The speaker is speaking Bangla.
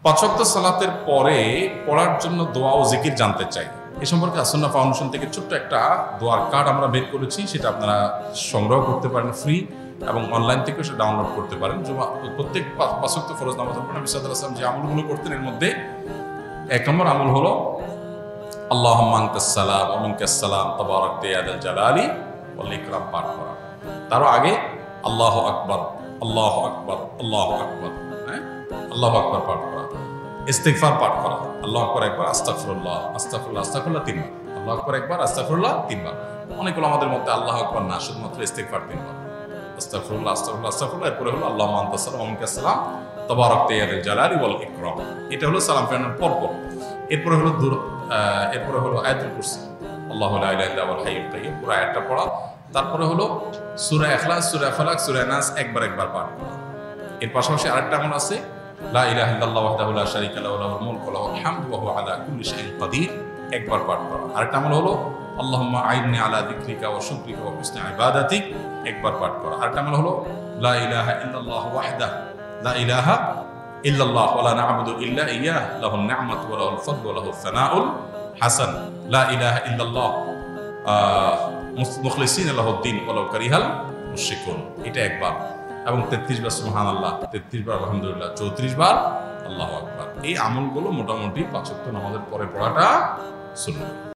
পাঁচ ওয়াক্ত সালাতের পরে পড়ার জন্য দোয়া ও জিকির জানতে চাই। এ সম্পর্কে আসুন্নাহ ফাউন্ডেশন থেকে ছোট্ট একটা দোয়ার কার্ড আমরা বের করেছি, সেটা আপনারা সংগ্রহ করতে পারেন ফ্রি, এবং অনলাইন থেকেও সেটা ডাউনলোড করতে পারেন। প্রত্যেক পাঁচ ওয়াক্ত ফরজ নামাজের পর নবী সাল্লাল্লাহু আলাইহি ওয়াসাল্লাম যে আমলগুলো করতেন এর মধ্যে এক নম্বর আমল হলো আল্লাহুম্মা আনতাস সালাম ওয়া মিনকাস সালাম তাবারাকতা ইয়া যাল জালালি ওয়াল ইকরাম পাঠ করা। তারও আগে আল্লাহু আকবার, আল্লাহু আকবার, আল্লাহু আকবার, হ্যাঁ, আল্লাহু আকবার পাঠ করা, ইস্তিগফার পাঠ করা, আল্লাহু আকবার একবার, আস্তাগফিরুল্লাহ, আস্তাগফিরুল্লাহ, আস্তাগফিরুল্লাহ তিনবার, আল্লাহু আকবার একবার, আস্তাগফিরুল্লাহ তিনবার। অনেকগুলো আমাদের মধ্যে আল্লাহু আকবার না, শুধুমাত্র ইস্তিগফার তিনবার, আস্তাগফিরুল্লাহ, আস্তাগফিরুল্লাহ, আস্তাগফিরুল্লাহ। এরপরে হলো আল্লাহুম্মা আনতাস সালাম ওয়া মিনকাস সালাম তাবারাকতা ইয়া যাল জালালি ওয়াল ইকরাম। এটা হলো সালাম ফেরানোর পর। এরপরে হলো আয়াতুল কুরসি, আল্লাহু লা ইলাহা ইল্লা হুয়াল হাইয়ুল কাইয়্যুম, পুরো আয়াতটা পড়া। তারপরে হলো সূরা ইখলাস, সূরা ফালাক, সূরা নাস একবার পাঠ করা। এর পাশাপাশি আরেকটা আমল আছে, লা ইলাহা ইল্লাল্লাহু ওয়াহদাহু লা শারীকা লাহু লাহুল মুলকু ওয়া লাহুল হামদু ওয়া হুয়া আলা কুল্লি শাইইন কাদির, একবার পাঠ করা। আরেকটা আমল হলো আল্লাহুম্মা আইন্নি আলা যিকরিকা ওয়া শুকরিকা ওয়া হুসনি ইবাদাতিক, একবার পাঠ করা। আরেকটা আমল হলো লা ইলাহা ইল্লাল্লাহু ওয়াহদাহু লা ইলাহা ইল্লাল্লাহ ওয়া লা না'বুদু ইল্লা ইয়্যাহু লাহুন নি'মাতু ওয়া লাহুল ফাদলু ওয়া লাহুস সানাউল হাসান, লা ইলাহা ইল্লাল্লাহ মুখলিসিনা লাহুদ্দিন ওয়ালাউ কারিহাল মুশরিকুন, এটা একবার। এবং 33 বার সুবহানাল্লাহ, 33 বার আলহামদুলিল্লাহ, 34 বার আল্লাহু আকবার। এই আমলগুলো মোটামুটি পাঁচ ওয়াক্ত নামাজের পরে পড়াটা সুন্নাহ।